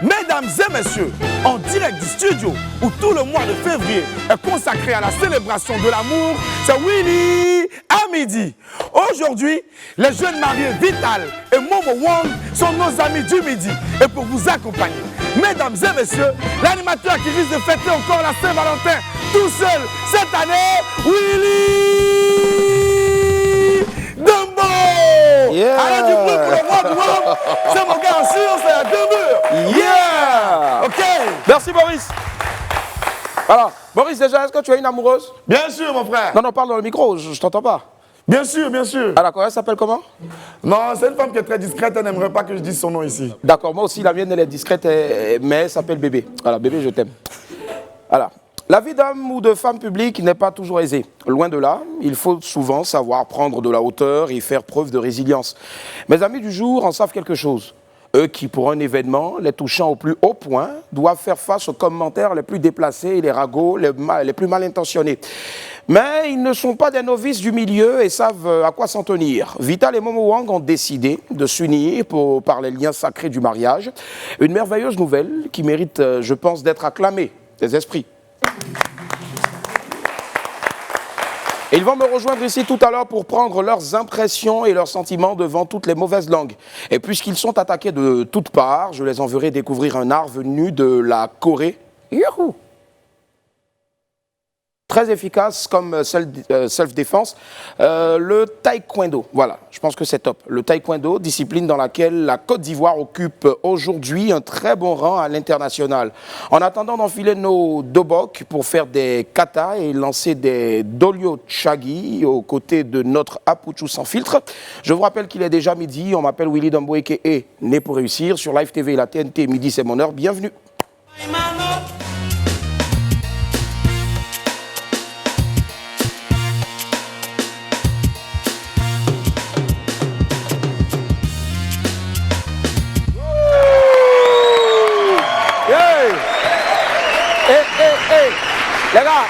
Mesdames et messieurs, en direct du studio où tout le mois de février est consacré à la célébration de l'amour, c'est Willy à midi. Aujourd'hui, les jeunes mariés Vital et Momo Wang sont nos amis du midi. Et pour vous accompagner, mesdames et messieurs, l'animateur qui risque de fêter encore la Saint-Valentin tout seul cette année, Willy Dumbo. Yeah. Allez du bruit pour le mois de Wang. C'est mon gars en sûr, c'est la demeure. Yeah. Ok. Merci Boris. Alors, Boris, déjà, est-ce que tu as une amoureuse? Bien sûr, mon frère. Non, parle dans le micro, je t'entends pas. Bien sûr, bien sûr. Ah d'accord, elle s'appelle comment? Non, c'est une femme qui est très discrète, elle n'aimerait pas que je dise son nom ici. D'accord, moi aussi, la mienne, elle est discrète, mais elle s'appelle Bébé. Voilà, Bébé, je t'aime. Voilà. La vie d'homme ou de femme publique n'est pas toujours aisée. Loin de là, il faut souvent savoir prendre de la hauteur et faire preuve de résilience. Mes amis du jour en savent quelque chose. Eux qui, pour un événement, les touchant au plus haut point, doivent faire face aux commentaires les plus déplacés et les ragots les plus mal intentionnés. Mais ils ne sont pas des novices du milieu et savent à quoi s'en tenir. Vital et Momo Wang ont décidé de s'unir par les liens sacrés du mariage. Une merveilleuse nouvelle qui mérite, je pense, d'être acclamée des esprits. Ils vont me rejoindre ici tout à l'heure pour prendre leurs impressions et leurs sentiments devant toutes les mauvaises langues. Et puisqu'ils sont attaqués de toutes parts, je les enverrai découvrir un art venu de la Corée. Youhou! Très efficace comme self-défense, le taekwondo. Voilà, je pense que c'est top. Le taekwondo, discipline dans laquelle la Côte d'Ivoire occupe aujourd'hui un très bon rang à l'international. En attendant d'enfiler nos dobok pour faire des katas et lancer des dolio chagi aux côtés de notre Apuchu sans filtre, je vous rappelle qu'il est déjà midi. On m'appelle Willy Dumbo et né pour réussir sur Live TV et la TNT. Midi, c'est mon heure. Bienvenue. Les gars,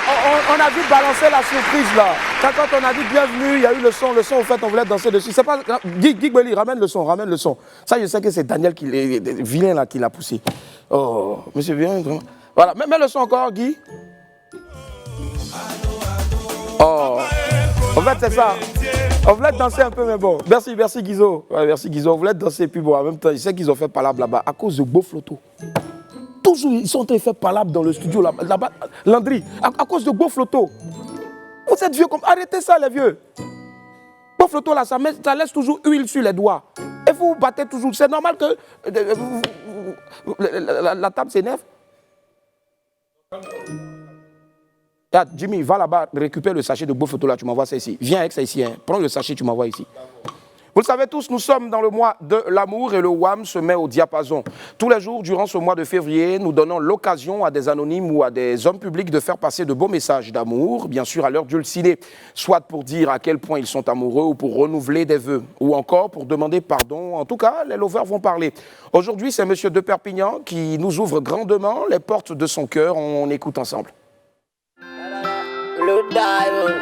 on a dû balancer la surprise là. Quand on a dit bienvenue, il y a eu le son au fait, on voulait danser dessus. C'est pas. Guy Belly, ramène le son. Ça, je sais que c'est Daniel qui est vilain là qui l'a poussé. Oh, monsieur bien, vraiment. Voilà, mets le son encore, Guy. Oh, en fait, c'est ça. On voulait danser un peu, mais bon. Merci Guizo. Ouais, merci Guizo. On voulait danser, puis bon, en même temps, je sais qu'ils ont fait palabre là-bas à cause de Beau Floto. Toujours, ils sont fait palabre dans le studio là-bas. Landry, à cause de Beau Floto. Vous êtes vieux comme. Arrêtez ça, les vieux. Beau Floto, là, ça laisse toujours huile sur les doigts. Et vous battez toujours. C'est normal que la table s'énerve. Jimmy, va là-bas, récupère le sachet de Beau Floto là, tu m'envoies ça ici. Viens avec ça ici. Hein. Prends le sachet, tu m'envoies ici. Vous le savez tous, nous sommes dans le mois de l'amour et le WAM se met au diapason. Tous les jours, durant ce mois de février, nous donnons l'occasion à des anonymes ou à des hommes publics de faire passer de beaux messages d'amour, bien sûr à l'heure du ciné, soit pour dire à quel point ils sont amoureux ou pour renouveler des vœux, ou encore pour demander pardon. En tout cas, les lovers vont parler. Aujourd'hui, c'est Monsieur de Perpignan qui nous ouvre grandement les portes de son cœur. On écoute ensemble. Le diamond.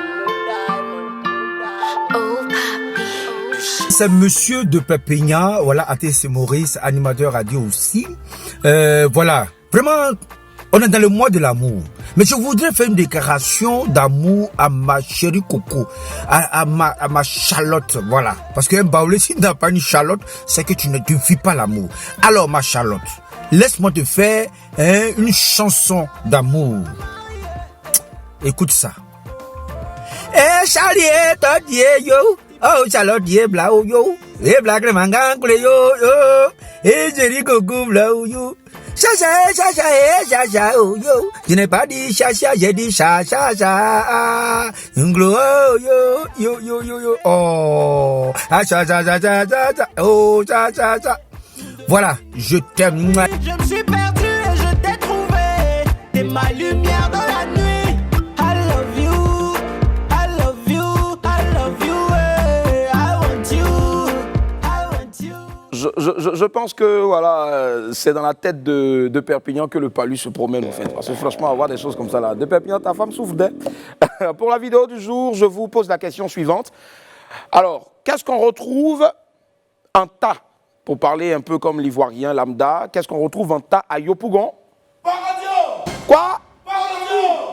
Oh, c'est Monsieur de Perpignan, voilà, ATC Maurice, animateur radio aussi. Voilà, vraiment, on est dans le mois de l'amour. Mais je voudrais faire une déclaration d'amour à ma chérie Coco, à ma Charlotte, voilà. Parce qu'un baoulé, si tu n'as pas une Charlotte, c'est que tu ne vis pas l'amour. Alors, ma Charlotte, laisse-moi te faire une chanson d'amour. Écoute ça. Eh, Charlie, t'as dit, yo. Oh, Charlotte, ye blau yo. Eh, black le mangan kule yo yo. Eh, Jerry Coco blau yo. Chacha, oh yo. Je n'ai pas dit chacha, j'ai dit chacha. Nglo yo. Oh, ah chacha. Oh, chacha. Voilà, je t'aime. Je me suis perdu et je t'ai trouvé. T'es ma lumière dans la nuit. Je pense que voilà, c'est dans la tête de Perpignan que le palu se promène en fait. Parce que franchement, avoir des choses comme ça là. De Perpignan, ta femme souffre d'elle. Pour la vidéo du jour, je vous pose la question suivante. Alors, qu'est-ce qu'on retrouve? Un tas pour parler un peu comme l'ivoirien lambda, qu'est-ce qu'on retrouve en tas à Yopougon? Quoi?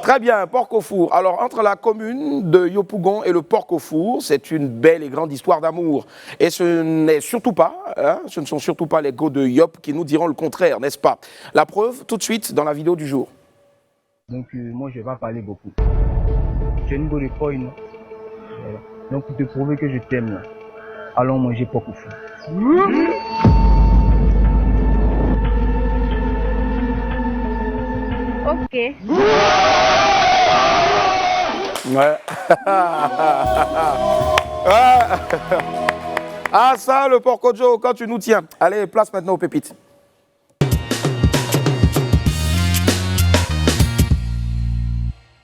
Très bien, porc au four. Alors, entre la commune de Yopougon et le porc au four, c'est une belle et grande histoire d'amour. Et ce n'est surtout pas, ce ne sont surtout pas les go de Yop qui nous diront le contraire, n'est-ce pas? La preuve, tout de suite, dans la vidéo du jour. Donc, moi, je vais pas parler beaucoup. J'ai une bonne école, non? Voilà. Donc, pour te prouver que je t'aime, là, allons manger porc au four. Ok. Ouais. Ah ça, le porcojo, quand tu nous tiens. Allez, place maintenant aux pépites.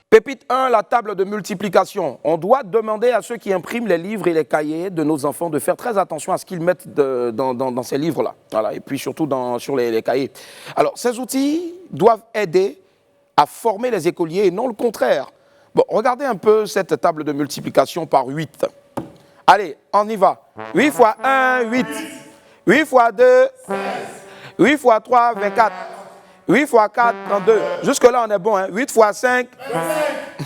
Pépite 1, la table de multiplication. On doit demander à ceux qui impriment les livres et les cahiers de nos enfants de faire très attention à ce qu'ils mettent dans ces livres-là. Voilà, et puis surtout sur les cahiers. Alors, ces outils doivent aider à former les écoliers et non le contraire. Bon, regardez un peu cette table de multiplication par 8. Allez, on y va. 8 fois 1, 8. 8 fois 2, 16. 8 fois 3, 24. 8 fois 4, 32. Jusque-là, on est bon. Hein? 8 fois 5,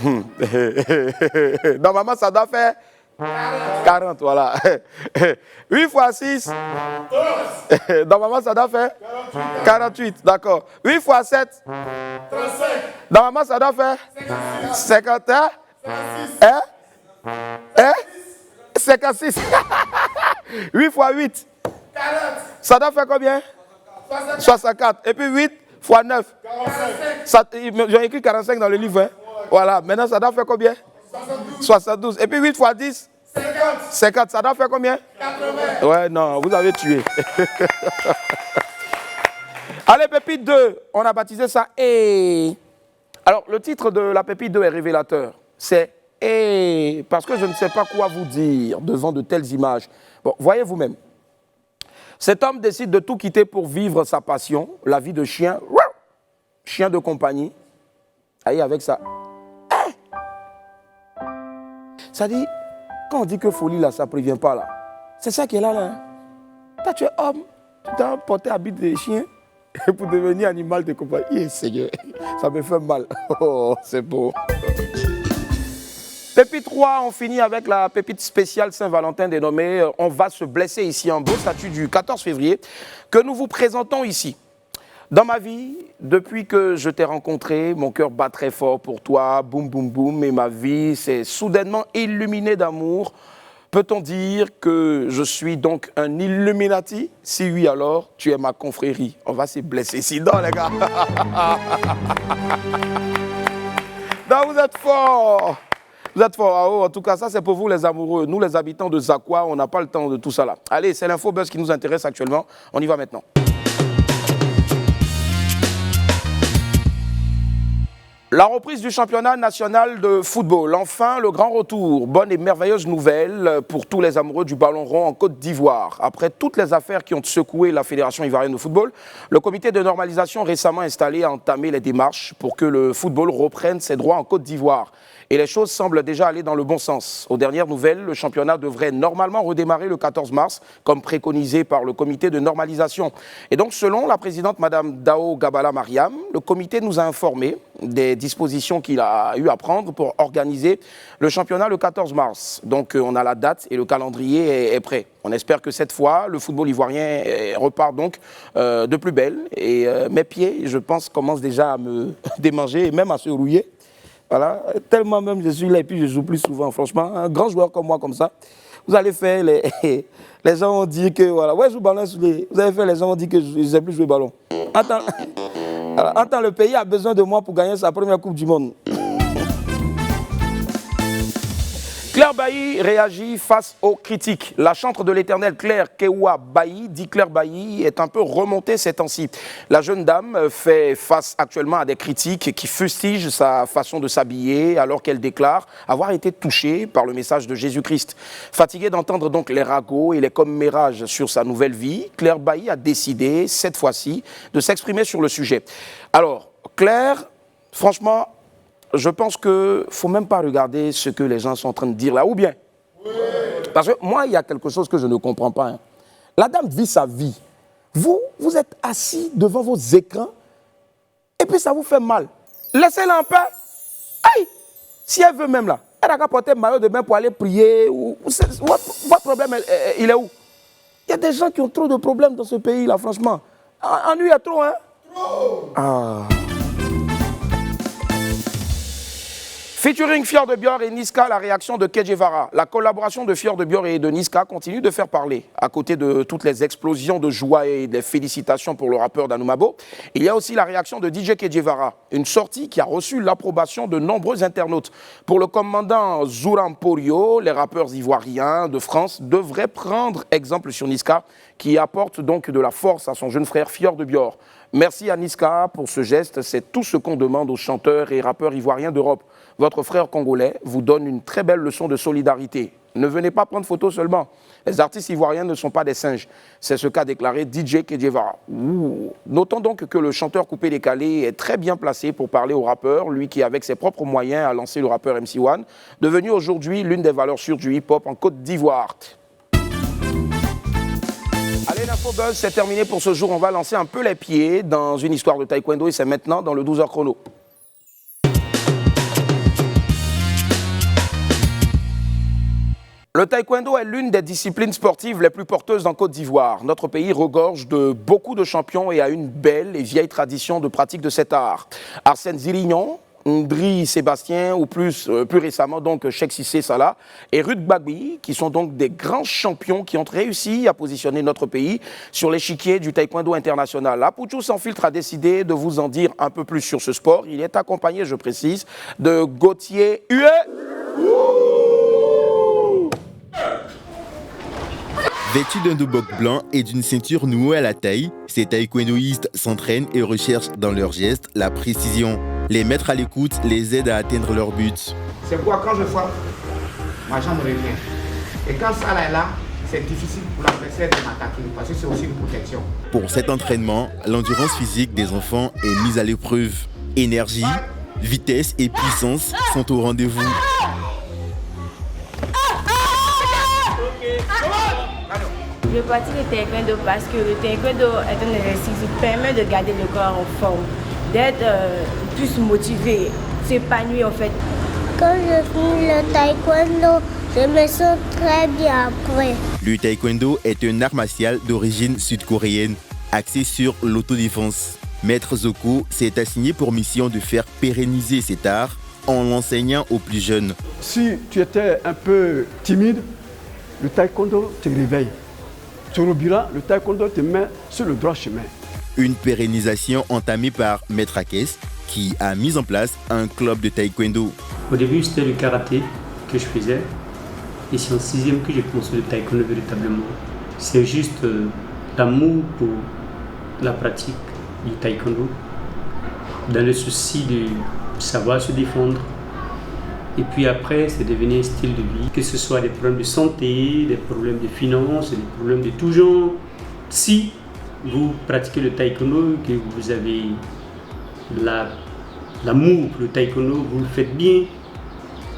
25. Normalement, ça doit faire 40, voilà. 8 fois 6, normalement, ça doit faire 48, d'accord. 8 fois 7, 35. Normalement, ça doit faire 51. 56. 8 fois 8, 40. Ça doit faire combien? 64. Et puis 8 fois 9. 45. J'ai écrit 45 dans le livre. Hein? Voilà. Maintenant, ça doit faire combien? 72. Et puis 8 fois 10? 50. 50. Ça doit faire combien? 80. Ouais, non, vous avez tué. Allez, pépite 2. On a baptisé ça « Et ». Alors, le titre de la pépite 2 est révélateur. C'est « Et ». Parce que je ne sais pas quoi vous dire devant de telles images. Bon, voyez vous-même. Cet homme décide de tout quitter pour vivre sa passion, la vie de chien, chien de compagnie. Allez, avec ça. Ça dit, quand on dit que folie, là, ça ne prévient pas, là. C'est ça qui est là, là. Toi, tu es homme, tu t'as porté habit de chien pour devenir animal de compagnie. Eh, Seigneur, ça me fait mal. Oh, c'est beau. Pépite 3, on finit avec la pépite spéciale Saint-Valentin dénommée « On va se blesser » ici, un beau statut du 14 février que nous vous présentons ici. Dans ma vie, depuis que je t'ai rencontré, mon cœur bat très fort pour toi, boum boum boum, et ma vie s'est soudainement illuminée d'amour. Peut-on dire que je suis donc un Illuminati? Si oui, alors tu es ma confrérie. On va se blesser ici, non les gars. Non, vous êtes forts. Vous êtes forts. En tout cas, ça c'est pour vous les amoureux. Nous les habitants de Zakwa, on n'a pas le temps de tout ça là. Allez, c'est l'info buzz qui nous intéresse actuellement. On y va maintenant. La reprise du championnat national de football. Enfin, le grand retour. Bonne et merveilleuse nouvelle pour tous les amoureux du ballon rond en Côte d'Ivoire. Après toutes les affaires qui ont secoué la Fédération ivoirienne de football, le comité de normalisation récemment installé a entamé les démarches pour que le football reprenne ses droits en Côte d'Ivoire. Et les choses semblent déjà aller dans le bon sens. Aux dernières nouvelles, le championnat devrait normalement redémarrer le 14 mars, comme préconisé par le comité de normalisation. Et donc, selon la présidente Madame Dao Gabala Mariam, le comité nous a informé des dispositions qu'il a eu à prendre pour organiser le championnat le 14 mars. Donc, on a la date et le calendrier est prêt. On espère que cette fois, le football ivoirien repart donc de plus belle. Et mes pieds, je pense, commencent déjà à me démanger et même à se rouiller. Voilà, tellement même je suis là et puis je joue plus souvent. Franchement, un grand joueur comme moi, comme ça, vous allez faire les gens vont dire que voilà, ouais, je joue ballon vous allez faire les gens vont dire que je ne sais plus jouer ballon. En temps, le pays a besoin de moi pour gagner sa première Coupe du Monde. Claire Bailly réagit face aux critiques. La chantre de l'Éternel Claire Kewa Bailly, dit Claire Bailly, est un peu remontée ces temps-ci. La jeune dame fait face actuellement à des critiques qui fustigent sa façon de s'habiller alors qu'elle déclare avoir été touchée par le message de Jésus-Christ. Fatiguée d'entendre donc les ragots et les commérages sur sa nouvelle vie, Claire Bailly a décidé, cette fois-ci, de s'exprimer sur le sujet. Alors, Claire, franchement, je pense qu'il ne faut même pas regarder ce que les gens sont en train de dire là, ou bien? Oui. Parce que moi, il y a quelque chose que je ne comprends pas. Hein. La dame vit sa vie. Vous êtes assis devant vos écrans et puis ça vous fait mal. Laissez-la en paix. Aïe! Si elle veut même là, elle n'a qu'à porter maillot de bain pour aller prier. Votre problème, il est où? Il y a des gens qui ont trop de problèmes dans ce pays là, franchement. Ennui, il y a trop, hein? Trop! Ah. Featuring Fior de Bior et Niska, la réaction de Che Guevara. La collaboration de Fior de Bior et de Niska continue de faire parler. À côté de toutes les explosions de joie et des félicitations pour le rappeur d'Anoumabo, il y a aussi la réaction de DJ Che Guevara. Une sortie qui a reçu l'approbation de nombreux internautes. Pour le commandant Zouramporio, les rappeurs ivoiriens de France devraient prendre exemple sur Niska, qui apporte donc de la force à son jeune frère Fior de Bior. Merci à Niska pour ce geste, c'est tout ce qu'on demande aux chanteurs et rappeurs ivoiriens d'Europe. Votre frère congolais vous donne une très belle leçon de solidarité. Ne venez pas prendre photo seulement. Les artistes ivoiriens ne sont pas des singes. C'est ce qu'a déclaré DJ Che Guevara. Notons donc que le chanteur coupé-décalé est très bien placé pour parler au rappeur, lui qui avec ses propres moyens a lancé le rappeur MC1, devenu aujourd'hui l'une des valeurs sûres du hip-hop en Côte d'Ivoire. Allez, l'infobuzz, c'est terminé pour ce jour. On va lancer un peu les pieds dans une histoire de taekwondo et c'est maintenant dans le 12h chrono. Le taekwondo est l'une des disciplines sportives les plus porteuses en Côte d'Ivoire. Notre pays regorge de beaucoup de champions et a une belle et vieille tradition de pratique de cet art. Arsène Zirignon, Ndri Sébastien ou plus récemment donc Cheikh Cissé Salah et Ruth Bagui qui sont donc des grands champions qui ont réussi à positionner notre pays sur l'échiquier du taekwondo international. Apouchou Sans Filtre a décidé de vous en dire un peu plus sur ce sport. Il est accompagné, je précise, de Gauthier Huet. Vêtu d'un dobok blanc et d'une ceinture nouée à la taille, ces taekwondoïstes s'entraînent et recherchent dans leurs gestes la précision. Les mettre à l'écoute les aide à atteindre leur but. C'est pourquoi quand je frappe, ma jambe revient. Et quand ça là est là, c'est difficile pour l'adversaire de m'attaquer parce que c'est aussi une protection. Pour cet entraînement, l'endurance physique des enfants est mise à l'épreuve. Énergie, vitesse et puissance sont au rendez-vous. Je pratique le taekwondo parce que le taekwondo est un exercice qui permet de garder le corps en forme, d'être plus motivé, s'épanouir en fait. Quand je finis le taekwondo, je me sens très bien après. Le taekwondo est un art martial d'origine sud-coréenne, axé sur l'autodéfense. Maître Zoko s'est assigné pour mission de faire pérenniser cet art en l'enseignant aux plus jeunes. Si tu étais un peu timide, le taekwondo te réveille. Tu oublieras, le taekwondo te met sur le droit chemin. Une pérennisation entamée par Maître Akes, qui a mis en place un club de taekwondo. Au début, c'était le karaté que je faisais. Et c'est en 6e que j'ai commencé le taekwondo véritablement. C'est juste l'amour pour la pratique du taekwondo, dans le souci de savoir se défendre. Et puis après, c'est devenu un style de vie, que ce soit des problèmes de santé, des problèmes de finances, des problèmes de tout genre. Si vous pratiquez le taekwondo, que vous avez l'amour pour le taekwondo, vous le faites bien,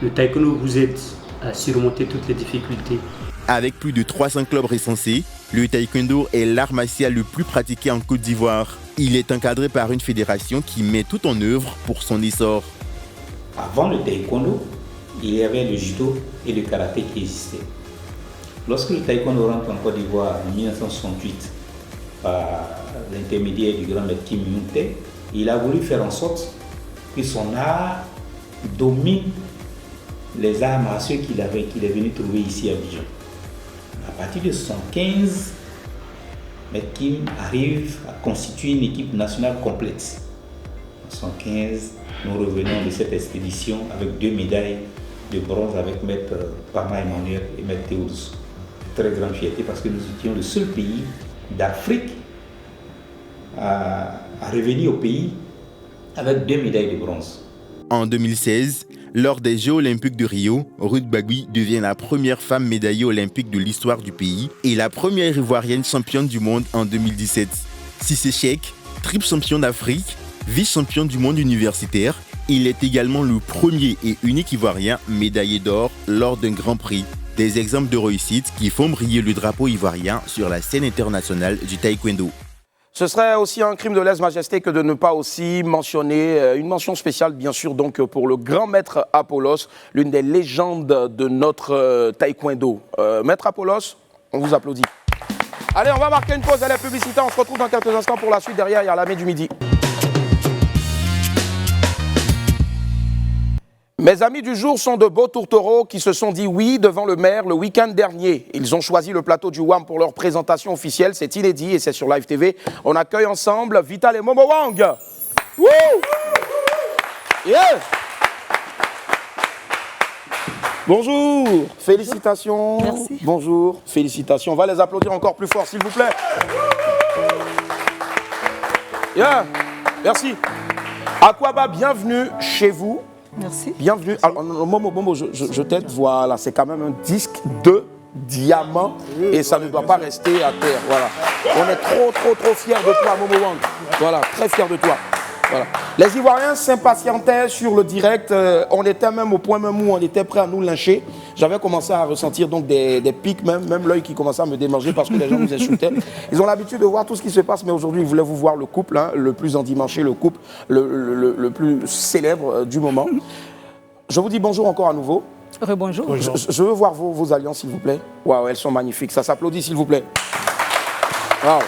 le taekwondo vous aide à surmonter toutes les difficultés. Avec plus de 300 clubs recensés, le taekwondo est l'art martial le plus pratiqué en Côte d'Ivoire. Il est encadré par une fédération qui met tout en œuvre pour son essor. Avant le taekwondo, il y avait le judo et le karaté qui existaient. Lorsque le taekwondo rentre en Côte d'Ivoire en 1968, par l'intermédiaire du grand maître Kim Myung-tae, il a voulu faire en sorte que son art domine les arts martiaux qu'il est venu trouver ici à Abidjan. À partir de 1975, maître Kim arrive à constituer une équipe nationale complète. En 1975, nous revenons de cette expédition avec 2 médailles de bronze avec maître Parma Emmanuel et maître Théodus. Très grande fierté parce que nous étions le seul pays d'Afrique à revenir au pays avec 2 médailles de bronze. En 2016, lors des Jeux olympiques de Rio, Ruth Bagui devient la première femme médaillée olympique de l'histoire du pays et la première ivoirienne championne du monde en 2017. Cissé Cheikh, triple champion d'Afrique, vice-champion du monde universitaire, il est également le premier et unique Ivoirien médaillé d'or lors d'un Grand Prix. Des exemples de réussite qui font briller le drapeau ivoirien sur la scène internationale du taekwondo. Ce serait aussi un crime de lèse-majesté que de ne pas aussi mentionner une mention spéciale, bien sûr, donc pour le grand maître Apollos, l'une des légendes de notre taekwondo. Maître Apollos, on vous applaudit. Allez, on va marquer une pause à la publicité. On se retrouve dans quelques instants pour la suite. Derrière, il y a l'Armée du Midi. Mes amis du jour sont de beaux tourtereaux qui se sont dit oui devant le maire le week-end dernier. Ils ont choisi le plateau du WAM pour leur présentation officielle. C'est inédit et c'est sur Live TV. On accueille ensemble Vital et Momo Wang. Woo! Yeah! Bonjour, félicitations. Merci. Bonjour, félicitations. On va les applaudir encore plus fort, s'il vous plaît. Yeah. Merci. Aquaba, bienvenue chez vous. Merci. Bienvenue. Alors, Momo, je t'aide. Voilà, c'est quand même un disque de diamant et ça ne doit pas rester à terre. Voilà. On est trop fiers de toi, Momo Wang. Voilà, très fiers de toi. Voilà. Les Ivoiriens s'impatientaient sur le direct. On était même au point même où on était prêt à nous lyncher. J'avais commencé à ressentir donc des pics, même l'œil qui commençait à me démanger parce que les gens nous insultaient. Ils ont l'habitude de voir tout ce qui se passe, mais aujourd'hui, ils voulaient vous voir le couple, hein, le plus endimanché, le couple le plus célèbre du moment. Je vous dis bonjour encore à nouveau. Rebonjour. Je veux voir vos alliances, s'il vous plaît. Waouh, elles sont magnifiques. Ça s'applaudit, s'il vous plaît. Waouh.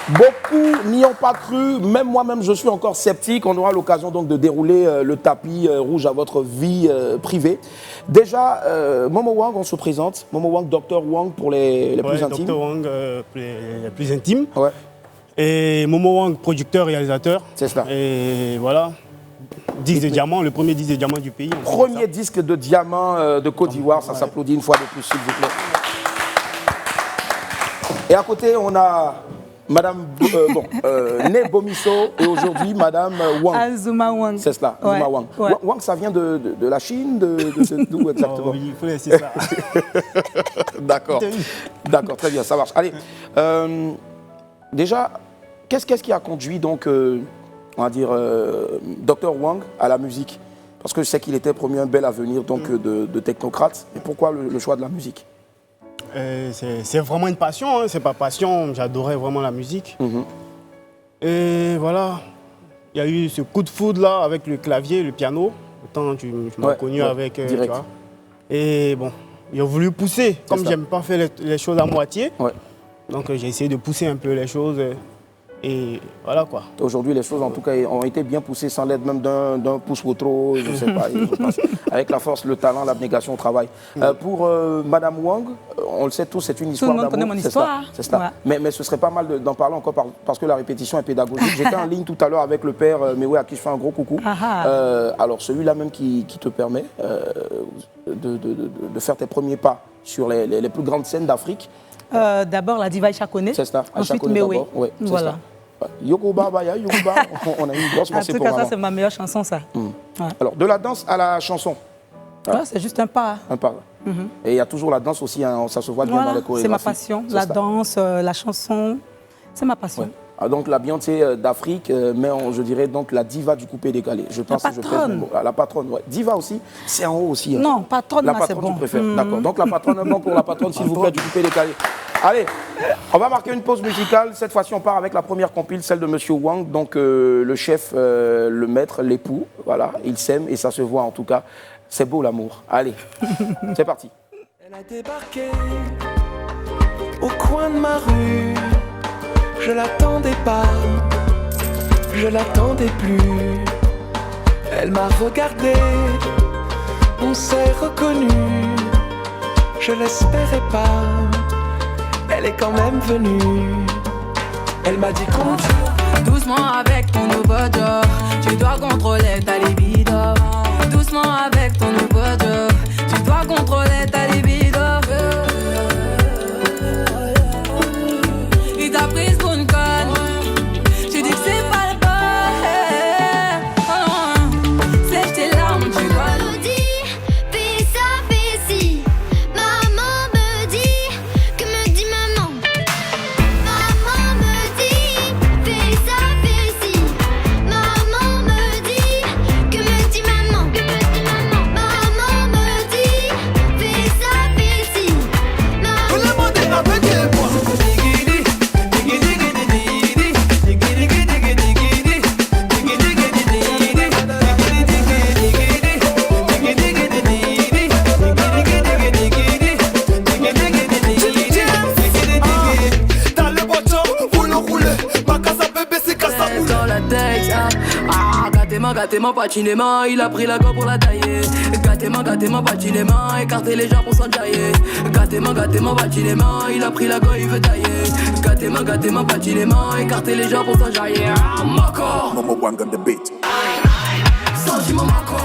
Beaucoup n'y ont pas cru, même moi-même je suis encore sceptique. On aura l'occasion donc de dérouler le tapis rouge à votre vie privée. Déjà, Momo Wang, on se présente. Momo Wang, Dr Wang pour les plus intimes. Dr Wang les plus intimes. Ouais. Et Momo Wang, producteur, réalisateur. C'est cela. Et voilà, disque de diamant, le premier disque de diamant du pays. Premier disque de diamant de Côte d'Ivoire, ça s'applaudit une fois de plus, s'il vous plaît. Et à côté, on a Madame Né Bomisso et aujourd'hui Madame Wang. Azuma Wang. C'est cela, Ouais. Azuma Wang. Ouais. Wang, ça vient de la Chine, d'où exactement? Oh, oui, il faut laisser ça. D'accord, d'accord, très bien, ça marche. Allez, déjà, qu'est-ce qui a conduit donc, on va dire, Dr Wang à la musique? Parce que je sais qu'il était promis un bel avenir donc de technocrate. Et pourquoi le choix de la musique? C'est vraiment une passion, hein. C'est pas passion, j'adorais vraiment la musique. Et voilà, il y a eu ce coup de foudre là avec le clavier, le piano. Autant tu m'as connu avec. Tu vois. Et bon, il a voulu pousser, comme j'aime pas faire les choses à moitié. Donc j'ai essayé de pousser un peu les choses. Et voilà quoi. Aujourd'hui, les choses en tout cas ont été bien poussées sans l'aide même d'un pouce-wotro, je ne sais pas. Avec la force, le talent, l'abnégation au travail. Pour Madame Wang, on le sait tous, c'est une histoire d'amour. Tout le monde connaît mon histoire. C'est ça. Ouais. Mais ce serait pas mal d'en parler encore parce que la répétition est pédagogique. J'étais en ligne tout à l'heure avec le père Mewe à qui je fais un gros coucou. Alors celui-là même qui te permet de faire tes premiers pas sur les plus grandes scènes d'Afrique. D'abord la diva Aïcha Koné. C'est ça, ensuite Mewe. Ouais, voilà. Yokuba, Baya, Yokuba, on a eu une grosse pensée pour maman. En tout cas, ça, c'est ma meilleure chanson, ça. Ouais. Alors, de la danse à la chanson. Ouais, c'est juste un pas. Un pas. Et il y a toujours la danse aussi, hein, ça se voit bien dans les chorégraphies. C'est ma passion, la danse, la chanson, c'est ma passion. Ouais. Ah, donc, la Beyoncé d'Afrique, mais je dirais donc la diva du coupé décalé. Je pense la patronne. La patronne, ouais. Diva aussi, c'est en haut aussi. Hein. Non, patronne, la patronne, c'est bon. tu préfères. D'accord. Donc, la patronne, un nom pour la patronne, s'il vous plaît, du coupé décalé. Allez, on va marquer une pause musicale. Cette fois-ci, on part avec la première compile, celle de Monsieur Wang. Donc, le chef, le maître, l'époux. Voilà, ils s'aiment et ça se voit en tout cas. C'est beau l'amour. Allez, c'est parti. Elle a débarqué au coin de ma rue. Je l'attendais pas, je l'attendais plus. Elle m'a regardé, on s'est reconnu. Je l'espérais pas. Elle est quand même venue. Elle m'a dit qu'on doucement avec ton nouveau job. Tu dois contrôler ta libido. Doucement avec ton nouveau job. Tu dois contrôler ta libido. Il t'a prise pour une conne. Tu dis que c'est pas le bon. C'est tes larmes, tu dois. Fais gâtez-moi, patinément, il a pris la go pour la tailler. Gâtez-moi, patinément, écartez les gens pour s'enjailler. Gâtez-moi, patinément, il a pris la go, il veut tailler. Gâtez-moi, patinément, écartez les gens pour s'enjailler. Moko Sentiment Moko.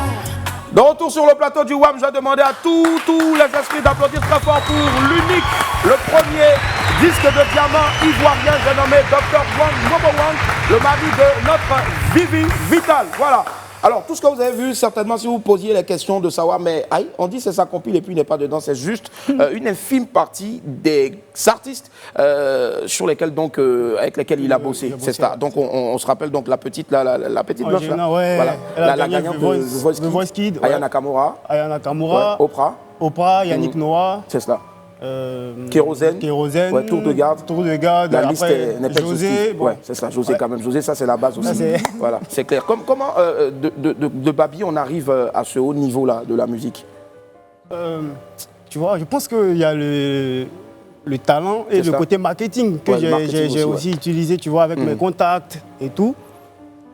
De retour sur le plateau du WAM, j'ai demandé à tous les esprits d'applaudir très fort pour l'unique, le premier disque de diamant ivoirien, j'ai nommé Dr. Wang Mobo Wang, le mari de notre Vivi Vital. Voilà. Alors, tout ce que vous avez vu, certainement, si vous posiez la question de savoir, mais aïe, on dit c'est sa compile et puis il n'est pas dedans, c'est juste une infime partie des artistes avec lesquels il a bossé. C'est ça. Donc, on se rappelle donc la petite meuf là. Ouais, voilà. La gagnante de The Voice Kid. Aya Nakamura. Ouais, Oprah, Yannick Noah. C'est cela. Kérosène, ouais, Tour de garde. La liste n'est pas José, bon. Ouais, c'est ça, José quand même. José, ça c'est la base aussi. Voilà, c'est clair. Comment de Babi on arrive à ce haut niveau là de la musique? Tu vois, je pense qu'il y a le talent et le côté marketing que j'ai aussi utilisé, tu vois, avec mes contacts et tout.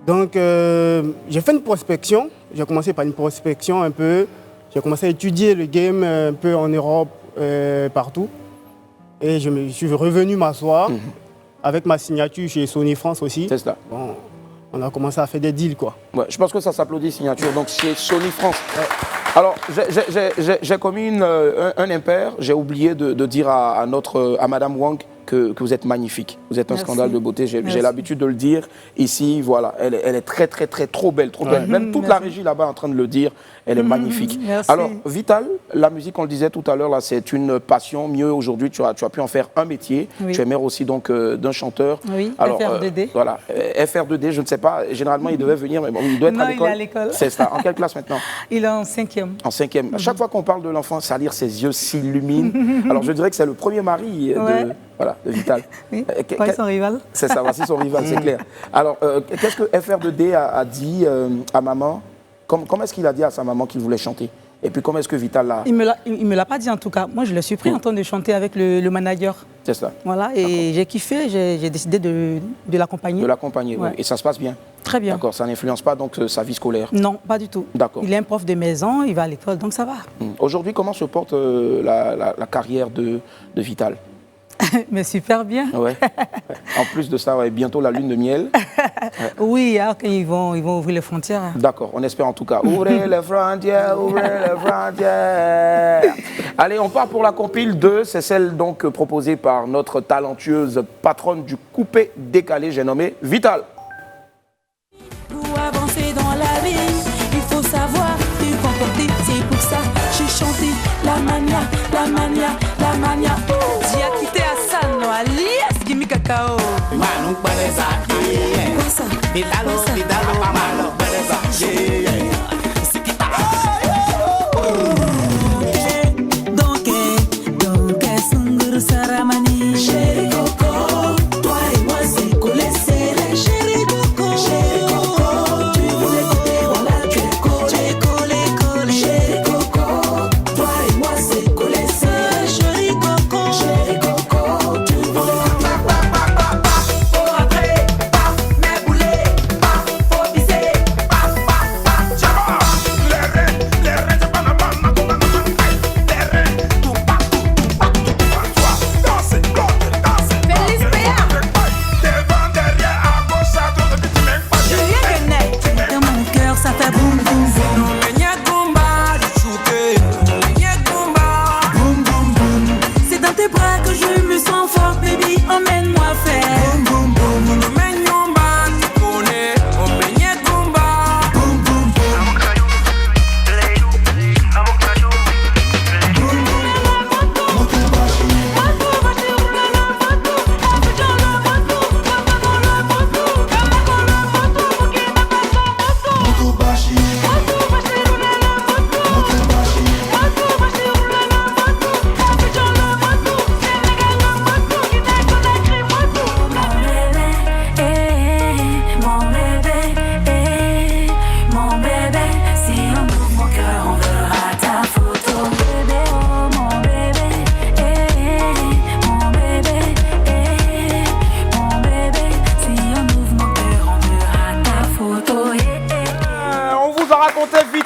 Donc j'ai fait une prospection. J'ai commencé par une prospection un peu. J'ai commencé à étudier le game un peu en Europe. Partout. Et je me suis revenu m'asseoir avec ma signature chez Sony France aussi. C'est ça. Bon, on a commencé à faire des deals, quoi. Ouais, je pense que ça s'applaudit, signature. Donc chez Sony France. Ouais. Alors, j'ai commis un impair. J'ai oublié de dire à Madame Wang que vous êtes magnifique. Vous êtes un scandale de beauté. J'ai l'habitude de le dire ici. Voilà, elle est très, très, très, trop belle. Trop belle. Même toute la régie là-bas est en train de le dire. Elle est magnifique. Merci. Alors, Vital, la musique, on le disait tout à l'heure, là, c'est une passion. Mieux, aujourd'hui, tu as pu en faire un métier. Oui. Tu es mère aussi donc d'un chanteur. Oui, alors, FR2D. Voilà, FR2D, je ne sais pas. Généralement, il devait venir, mais bon, il doit être à l'école. Il est à l'école. C'est ça. En quelle classe maintenant? Il est en 5e. En 5e. À chaque fois qu'on parle de l'enfant, c'est-à-dire ses yeux s'illuminent. Alors, je dirais que c'est le premier mari de Vital. Oui, voici son rival. C'est ça, voici son rival, c'est clair. Alors, qu'est-ce que FR2D a dit à maman? Comment est-ce qu'il a dit à sa maman qu'il voulait chanter? Et puis comment est-ce que Vital l'a... Il me l'a pas dit en tout cas. Moi, je l'ai surpris en train de chanter avec le manager. C'est ça. Voilà, et j'ai kiffé, j'ai décidé de l'accompagner. De l'accompagner, oui. Et ça se passe bien? Très bien. D'accord, ça n'influence pas donc sa vie scolaire? Non, pas du tout. D'accord. Il est un prof de maison, il va à l'école, donc ça va. Aujourd'hui, comment se porte la carrière de Vital? Mais super bien. Ouais. En plus de ça, bientôt la lune de miel. Oui, ils vont ouvrir les frontières. D'accord, on espère en tout cas. Ouvrez les frontières, ouvrez les frontières. Allez, on part pour la compile 2. C'est celle donc proposée par notre talentueuse patronne du coupé décalé, j'ai nommé Vital. Pour avancer dans la vie, il faut savoir se comporter. C'est pour ça j'ai chanté la mania, la mania, la mania. J'ai quitté Hassan, alias Gimme Cacao. Manu Pereza, Vidalo, Malo, Pereza, Donc, Sunguru Saramani, Chéri Coco, toi et moi c'est collé serré, Chéri Coco, tu voulais côté, voilà tu es collé, Chéri Coco, toi et moi c'est collé serré, Chéri Coco, tu voulais pour entrer, mais bouler,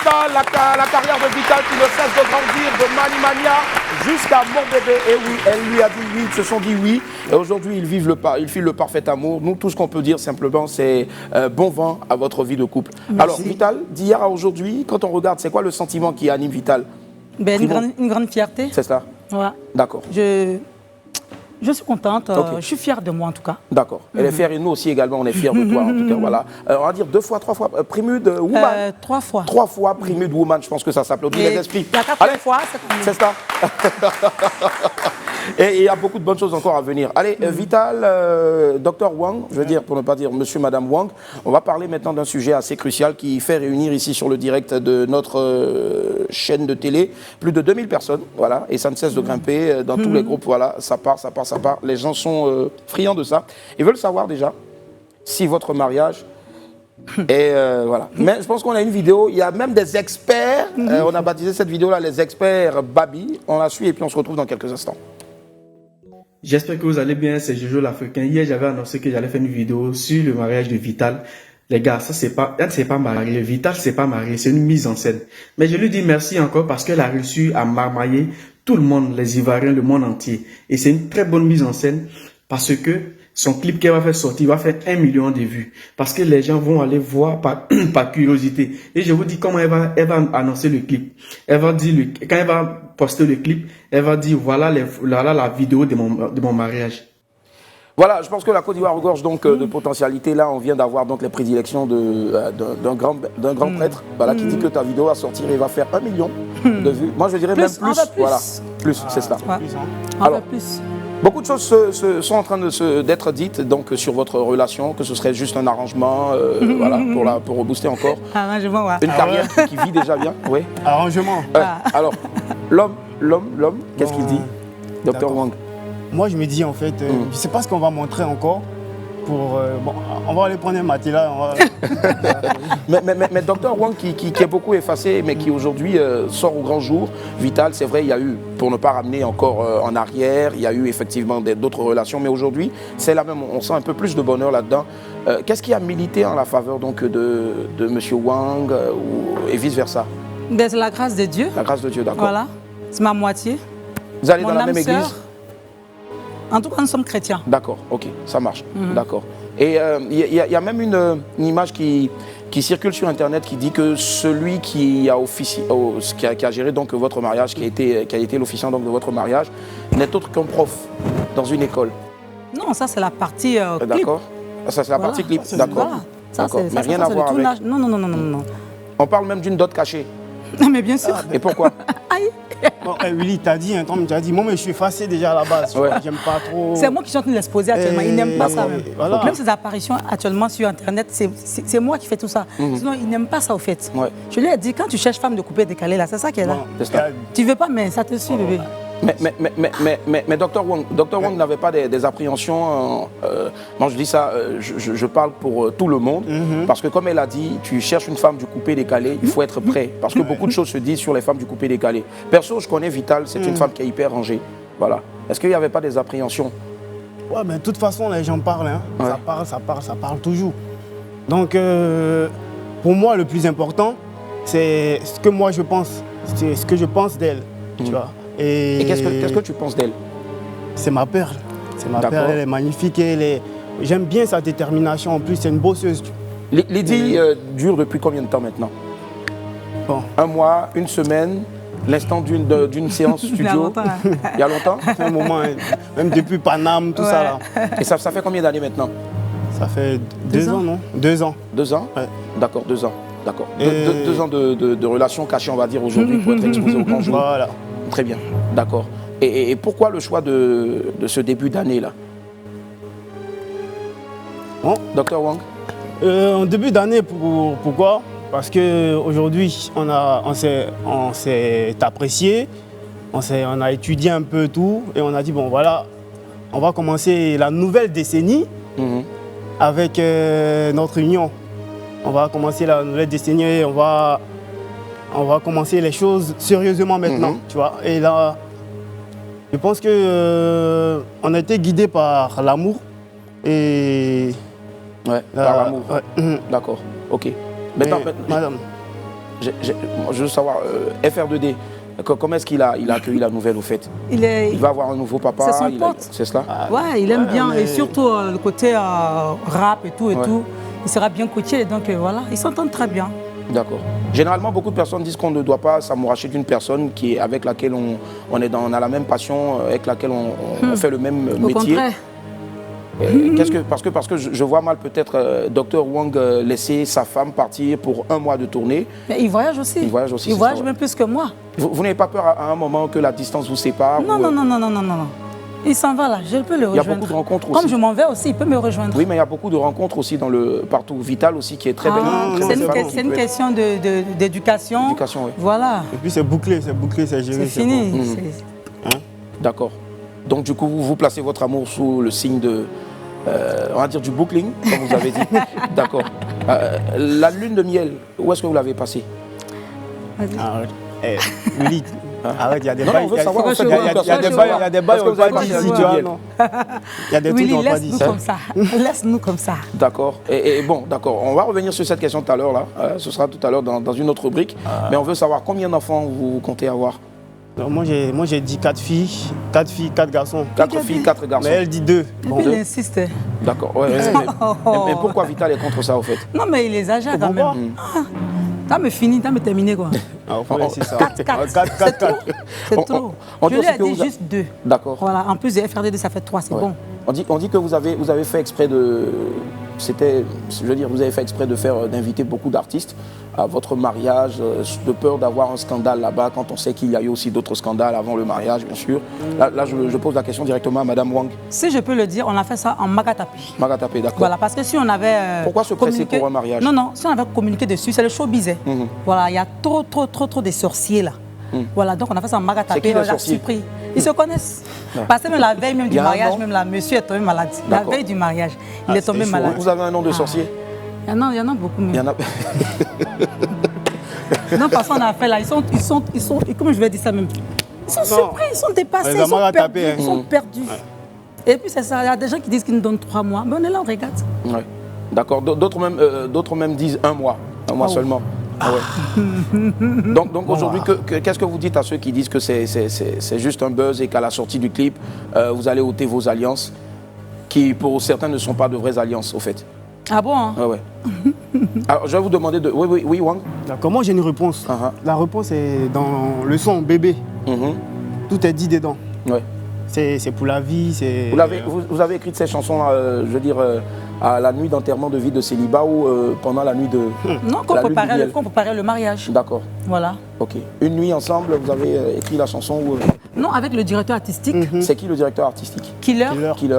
Vital, la carrière de Vital qui ne cesse de grandir, de Mani Mania jusqu'à Mon Bébé. Et oui, elle lui a dit oui, ils se sont dit oui. Et aujourd'hui, ils filent le parfait amour. Nous, tout ce qu'on peut dire simplement, c'est bon vent à votre vie de couple. Merci. Alors, Vital, d'hier à aujourd'hui, quand on regarde, c'est quoi le sentiment qui anime Vital? Ben, une grande fierté. C'est ça? Ouais. D'accord. Je suis contente, Okay. je suis fière de moi en tout cas. D'accord. Elle est fière et nous aussi également, on est fiers de toi. En tout cas, voilà. On va dire 2 fois, 3 fois, Primude Woman. 3 fois. 3 fois Primude Woman, je pense que ça s'applaudit les esprits. La 4e fois, c'est ça. Et il y a beaucoup de bonnes choses encore à venir. Allez, Vital, Dr Wang, je veux dire, pour ne pas dire Monsieur, Madame Wang, on va parler maintenant d'un sujet assez crucial qui fait réunir ici sur le direct de notre chaîne de télé plus de 2000 personnes, voilà, et ça ne cesse de grimper dans tous les groupes, voilà, ça part. Les gens sont friands de ça. Ils veulent savoir déjà si votre mariage est... voilà. Mais je pense qu'on a une vidéo, il y a même des experts, on a baptisé cette vidéo-là les experts Babi, on la suit et puis on se retrouve dans quelques instants. J'espère que vous allez bien, c'est Jojo l'Africain. Hier, j'avais annoncé que j'allais faire une vidéo sur le mariage de Vital. Les gars, ça c'est pas marié. Vital, c'est pas marié, c'est une mise en scène. Mais je lui dis merci encore parce qu'elle a réussi à marmailler tout le monde, les Ivoiriens, le monde entier. Et c'est une très bonne mise en scène parce que son clip qu'elle va faire sortir va faire 1 million de vues. Parce que les gens vont aller voir par curiosité. Et je vous dis comment elle va annoncer le clip. Elle va dire, quand elle va poster le clip, elle va dire voilà la vidéo de mon mariage. Voilà, je pense que la Côte d'Ivoire regorge donc de potentialité. Là, on vient d'avoir donc les prédilections d'un grand prêtre, voilà, qui dit que ta vidéo va sortir et va faire 1 million de vues. Moi, je dirais même plus. Voilà, plus, c'est ça. Alors, beaucoup de choses sont en train d'être dites donc sur votre relation, que ce serait juste un arrangement, voilà, pour rebooster encore. Arrangement, ouais. Une carrière qui vit déjà bien, oui. Arrangement. Alors, l'homme, qu'est-ce qu'il dit, Dr Wang? Moi, je me dis en fait, je ne sais pas ce qu'on va montrer encore. Bon, on va aller prendre un matelas. mais Dr Wang qui est beaucoup effacé, mais qui aujourd'hui sort au grand jour. Vital, c'est vrai, il y a eu, pour ne pas ramener encore en arrière, il y a eu effectivement d'autres relations, mais aujourd'hui, c'est la même, on sent un peu plus de bonheur là-dedans. Qu'est-ce qui a milité en la faveur donc, de M. Wang et vice-versa? Ben, c'est la grâce de Dieu. La grâce de Dieu, d'accord. Voilà, c'est ma moitié. Vous allez dans la même église? En tout cas, nous sommes chrétiens. D'accord, ok, ça marche. D'accord. Et il y a même une image qui circule sur Internet qui dit que celui qui a géré donc votre mariage, qui a été l'officiant donc de votre mariage, n'est autre qu'un prof dans une école. Non, ça c'est la partie clip. D'accord. Ça c'est la partie clip, d'accord. D'accord. Mais rien à voir avec. Non. On parle même d'une dot cachée. Non, mais bien sûr. Et pourquoi? Bon, Willy, t'as dit, comme tu as dit, moi, mais je suis effacé déjà à la base. Ouais. J'aime pas trop. C'est moi qui suis en train de l'exposer actuellement. Il n'aime pas ça. Voilà. Même ses apparitions actuellement sur Internet, c'est moi qui fais tout ça. Sinon, il n'aime pas ça au fait. Ouais. Je lui ai dit, quand tu cherches femme de coupé décalé, là, c'est ça qui est là. Tu veux pas, mais ça te suit, bébé. Mais Dr Wang n'avait pas des appréhensions. Moi, je dis ça, je parle pour tout le monde. Parce que comme elle a dit, tu cherches une femme du coupé décalé, il faut être prêt. Parce que beaucoup de choses se disent sur les femmes du coupé décalé. Perso, je connais Vital, c'est une femme qui est hyper rangée. Voilà. Est-ce qu'il n'y avait pas des appréhensions? Ouais, mais de toute façon, les gens parlent. Hein. Ouais. Ça parle toujours. Donc, pour moi, le plus important, c'est ce que moi je pense. C'est ce que je pense d'elle. Tu vois. Et qu'est-ce que tu penses d'elle? C'est ma perle. C'est ma perle, elle est magnifique. J'aime bien sa détermination. En plus, c'est une bosseuse. L'idylle dure depuis combien de temps maintenant? Bon. 1 mois, 1 semaine, l'instant d'une séance studio? Il y a longtemps? C'est un moment, même depuis Paname, tout ça là. Et ça fait combien d'années maintenant? Ça fait 2 ans, non? 2 ans. 2 ans? Ouais. D'accord, 2 ans. D'accord. 2 ans de relations cachées, on va dire, aujourd'hui, pour être exposé au grand jour. Voilà. Très bien, d'accord. Et pourquoi le choix de ce début d'année-là? Bon. Dr Wang? En début d'année, pourquoi? Parce qu'aujourd'hui, on s'est apprécié, on a étudié un peu tout, et on a dit, bon voilà, on va commencer la nouvelle décennie avec notre union. On va commencer la nouvelle décennie, on va commencer les choses sérieusement maintenant, tu vois. Et là, je pense que on a été guidé par l'amour et... Ouais, par l'amour. Ouais. D'accord, ok. Madame, je veux savoir, FR2D, comment est-ce qu'il a accueilli la nouvelle au fait? Il va avoir un nouveau papa. C'est son pote. C'est cela? Ouais, il aime bien. Et surtout le côté rap et tout. Il sera bien coaché. Donc voilà, ils s'entendent très bien. D'accord. Généralement, beaucoup de personnes disent qu'on ne doit pas s'amouracher d'une personne avec laquelle on a la même passion, avec laquelle on fait le même Au métier. contraire. Parce que je vois mal peut-être Dr Wang laisser sa femme partir pour 1 mois de tournée. Mais il voyage aussi. Il voyage aussi. Il voyage même plus que moi. Vous n'avez pas peur à un moment que la distance vous sépare? Non. Il s'en va là, je peux le rejoindre. Il y a beaucoup de rencontres aussi. Comme je m'en vais aussi, il peut me rejoindre. Oui, mais il y a beaucoup de rencontres aussi partout. Vital aussi qui est très belle. C'est une question d'éducation. Éducation, oui. Voilà. Et puis c'est bouclé, c'est géré. C'est fini. Bon. D'accord. Donc du coup, vous placez votre amour sous le signe de, on va dire du boucling, comme vous avez dit. D'accord. La lune de miel, où est-ce que vous l'avez passée? Willy, arrête, il y a des bails. On veut savoir. Il y a des bails, on va pas dire, tu vois, non. Il y a des trucs qu'on va pas dire. Laisse-nous comme ça. Laisse-nous comme ça. D'accord. Et bon, d'accord. On va revenir sur cette question tout à l'heure là. Ce sera tout à l'heure dans une autre rubrique. Mais on veut savoir combien d'enfants vous comptez avoir? Non, moi j'ai dit 4 filles, 4 garçons. 4 filles, 4 garçons. Mais elle dit 2. Bon, il insiste. D'accord. Ouais, mais pourquoi Vital est contre ça au fait? Non, mais il exagère quand même. T'as me fini, t'as me terminé quoi. Ah, faut laisser ça. 4. C'est trop. Je lui ai dit juste 2. D'accord. Voilà, en plus de FR2D, ça fait 3, c'est bon. On dit que vous avez fait exprès de... vous avez fait exprès d'inviter beaucoup d'artistes à votre mariage, de peur d'avoir un scandale là-bas, quand on sait qu'il y a eu aussi d'autres scandales avant le mariage, bien sûr. Là je pose la question directement à Madame Wang. Si je peux le dire, on a fait ça en Magatapé. Magatapé, d'accord. Voilà, parce que si on avait... Pourquoi se presser pour un mariage? Non, si on avait communiqué dessus, c'est le showbiz. Voilà, il y a trop de sorciers là. Voilà, donc on a fait ça en Magatapé, on a surpris. Ils se connaissent. Parce que même la veille même du mariage, même la monsieur est tombée malade. La veille du mariage, il est tombé malade. Vous avez un nom de sorcier? Il y en a beaucoup. Il y en a... Non, parce qu'on a fait là, ils sont, comment je vais dire ça même? Ils sont surpris, ils sont dépassés, ils sont perdus. Et puis c'est ça, il y a des gens qui disent qu'ils nous donnent 3 mois. Mais on est là, on regarde. Ouais. D'accord, d'autres même disent 1 mois. 1 mois seulement. Ah ouais. Donc aujourd'hui, qu'est-ce que vous dites à ceux qui disent que c'est juste un buzz et qu'à la sortie du clip, vous allez ôter vos alliances, qui pour certains ne sont pas de vraies alliances au fait? Ah bon hein? Ouais. Alors je vais vous demander de... Oui, Wang. D'accord, moi j'ai une réponse. La réponse est dans le son bébé. Tout est dit dedans. Ouais. C'est pour la vie, c'est... Vous avez écrit ces chansons, je veux dire, à la nuit d'enterrement de vie de célibat ou pendant la nuit de... Non, qu'on préparait le mariage. D'accord. Voilà. Ok. Une nuit ensemble, vous avez écrit la chanson ou... Non, avec le directeur artistique. C'est qui le directeur artistique? Killer,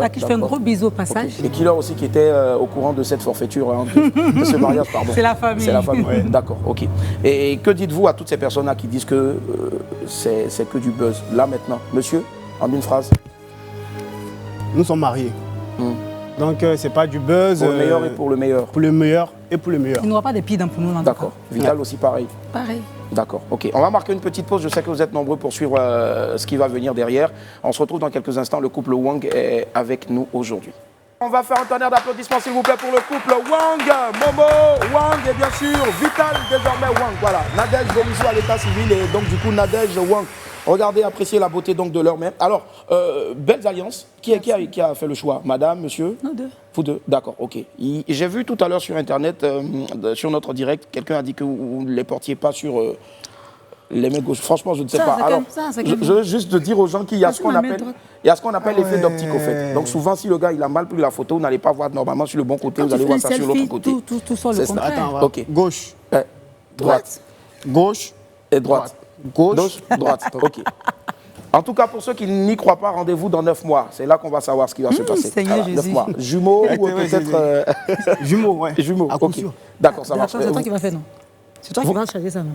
à qui je fais un gros bisou au passage. Okay. Et Killer aussi qui était au courant de cette forfaiture, de ce mariage, pardon. C'est la famille. C'est la famille, ouais. D'accord, ok. Et que dites-vous à toutes ces personnes-là qui disent que c'est que du buzz? Là maintenant, monsieur, en une phrase. Nous sommes mariés. Donc c'est pas du buzz. Pour le meilleur et pour le meilleur. Pour le meilleur et pour le meilleur. Il n'y aura pas de pieds pour nous. D'accord. Vital aussi pareil. Pareil. D'accord, ok. On va marquer une petite pause. Je sais que vous êtes nombreux pour suivre ce qui va venir derrière. On se retrouve dans quelques instants. Le couple Wang est avec nous aujourd'hui. On va faire un tonnerre d'applaudissements s'il vous plaît pour le couple Wang, Momo, Wang et bien sûr Vital, désormais Wang. Voilà, Nadège Bomisou à l'état civil et donc du coup Nadège Wang. Regardez, appréciez la beauté donc de leur mère. Alors, belles alliances. Qui a fait le choix? Madame, monsieur? Nous deux. Vous deux, d'accord, ok. J'ai vu tout à l'heure sur Internet, sur notre direct, quelqu'un a dit que vous ne les portiez pas sur les mains gauches. Franchement, je ne sais pas. Alors, je veux juste dire aux gens qu'il y a ce qu'on appelle l'effet d'optique au fait. Donc souvent, si le gars il a mal pris la photo, vous n'allez pas voir normalement sur le bon côté, vous allez voir ça sur l'autre côté. Tout sur le contraire. Attends, ok. Gauche. Droite. Gauche. Et droite. Gauche. Droite. Ok. En tout cas, pour ceux qui n'y croient pas, rendez-vous dans 9 mois. C'est là qu'on va savoir ce qui va se passer. Seigneur Jésus. 9 mois. Jumeaux ou peut-être... Jumeaux, ouais. Jumeaux, ok. D'accord, ça marche. C'est toi qui vas faire, non? C'est toi qui vas charger ça, non?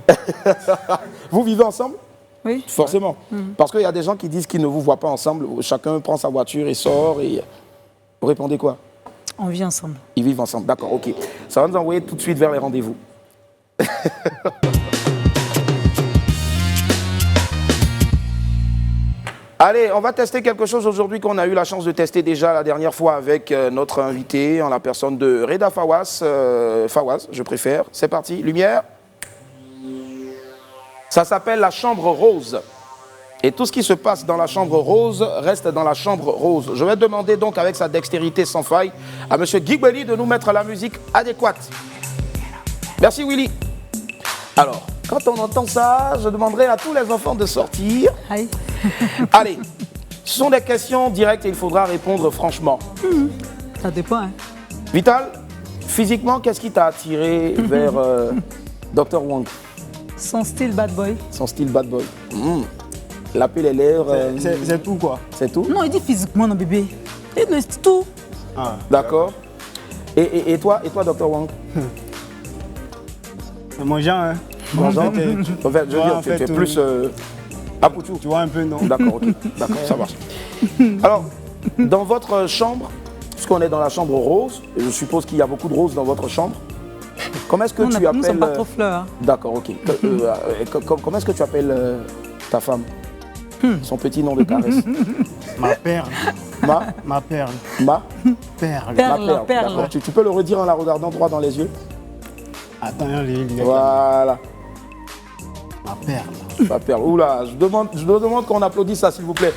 Vous vivez ensemble? Oui. Forcément. Parce qu'il y a des gens qui disent qu'ils ne vous voient pas ensemble. Chacun prend sa voiture et sort. Et... Vous répondez quoi? On vit ensemble. Ils vivent ensemble, d'accord, ok. Ça va nous envoyer tout de suite vers les rendez-vous. Allez, on va tester quelque chose aujourd'hui qu'on a eu la chance de tester déjà la dernière fois avec notre invité en la personne de Reda Fawaz. Fawaz, je préfère. C'est parti, lumière. Ça s'appelle la chambre rose. Et tout ce qui se passe dans la chambre rose reste dans la chambre rose. Je vais demander donc avec sa dextérité sans faille à M. Guibeli de nous mettre la musique adéquate. Merci Willy. Alors, quand on entend ça, je demanderai à tous les enfants de sortir. Aïe. Allez, ce sont des questions directes et il faudra répondre franchement. Ça dépend. Hein. Vital, physiquement, qu'est-ce qui t'a attiré vers Dr. Wong? Son style bad boy. Son style bad boy. La pelle et l'air. C'est tout quoi. C'est tout? Non, il dit physiquement, non bébé. C'est tout. Ah. D'accord. Et toi, Dr. Wong? C'est mon genre, hein. Mon genre, tu es plus Apoutou. Tu vois un peu, non? D'accord, ok. D'accord, ça marche. Alors, dans votre chambre, puisqu'on est dans la chambre rose, et je suppose qu'il y a beaucoup de roses dans votre chambre, comment est-ce que tu appelles... Nous ne sommes pas trop fleurs. D'accord, ok. Comment est-ce que tu appelles ta femme? Son petit nom de caresse. Ma perle. Ma perle. Ma perle. Ma perle. Tu peux le redire en la regardant droit dans les yeux? Attends, voilà. Ma perle. Ma perle. Oula, je demande qu'on applaudisse ça, s'il vous plaît.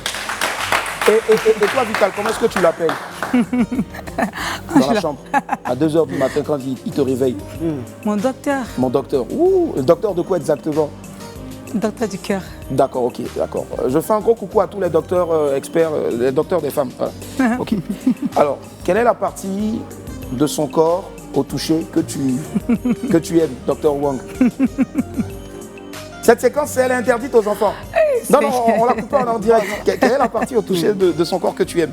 Et toi, Vital, comment est-ce que tu l'appelles? Dans la chambre, à 2h du matin, quand il te réveille. Mon docteur. Mon docteur. Ouh, le docteur de quoi exactement? Docteur du cœur. D'accord, ok, d'accord. Je fais un gros coucou à tous les docteurs experts, les docteurs des femmes. Voilà. Ok. Alors, quelle est la partie de son corps au toucher que tu aimes, Dr. Wong? Cette séquence, elle est interdite aux enfants. Non, on la coupe pas en direct. Quelle est la partie au toucher de son corps que tu aimes,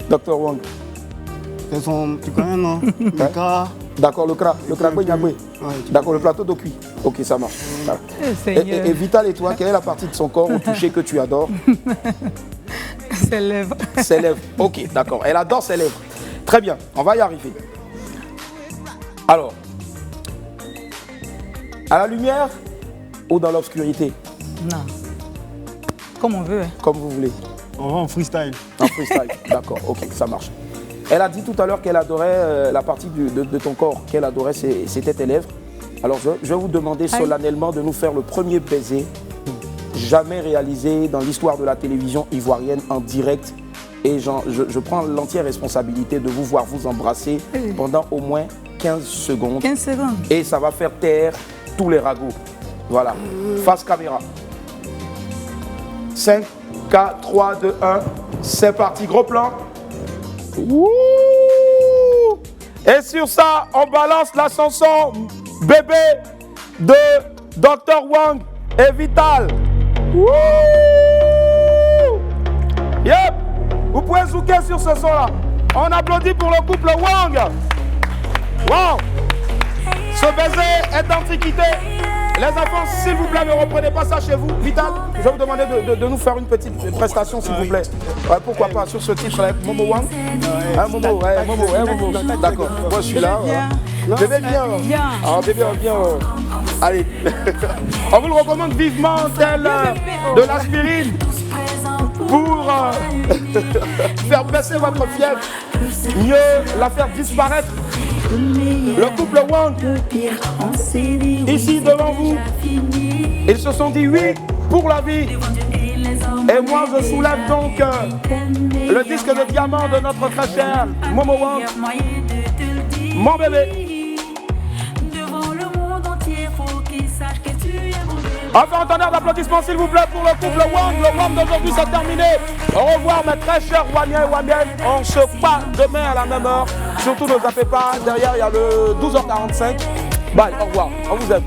Dr. Wong? Tu connais, non? Le cra. D'accord, le cra Boyaboué. D'accord, le plateau de cuit. Ok, ça marche. Et Vital, et toi, quelle est la partie de son corps au toucher que tu adores? Ses lèvres. Ses lèvres, ok, d'accord. Elle adore ses lèvres. Très bien, on va y arriver. Alors, à la lumière ou dans l'obscurité? Non. Comme on veut. Hein. Comme vous voulez. On va en freestyle. En freestyle, d'accord, ok, ça marche. Elle a dit tout à l'heure qu'elle adorait la partie de ton corps, qu'elle adorait, c'était tes lèvres. Alors je vais vous demander solennellement de nous faire le premier baiser jamais réalisé dans l'histoire de la télévision ivoirienne en direct. Et je prends l'entière responsabilité de vous voir vous embrasser pendant au moins 15 secondes. 15 secondes. Et ça va faire taire tous les ragots. Voilà, face caméra. 5, 4, 3, 2, 1, c'est parti, gros plan. Ouh. Et sur ça, on balance la chanson Bébé de Dr. Wong et Vital. Ouh. Yep. Vous pouvez zouker sur ce son-là. On applaudit pour le couple Wong. Wow. Ce baiser est d'antiquité. Les enfants, s'il vous plaît, ne reprenez pas ça chez vous. Vital, je vais vous demander de nous faire une petite prestation, s'il vous plaît. Ouais, pourquoi pas sur ce titre avec Momo Wang. Momo. D'accord, moi je suis là. Bébé, viens. Alors, bébé, viens. Allez. On vous le recommande vivement, tel de l'aspirine pour faire baisser votre fièvre, mieux la faire disparaître. Le couple Wang, ici devant vous, ils se sont dit oui pour la vie. Et moi je soulève donc le disque de diamant de notre très cher Momo Wang, mon bébé. Enfin, un tonnerre d'applaudissements s'il vous plaît pour le couple Wang. Le Wang d'aujourd'hui c'est terminé. Au revoir mes très chers Wamiens et Wamiennes. On se parle demain à la même heure. Surtout ne zappez pas, derrière il y a le 12h45. Bye, au revoir, on vous aime.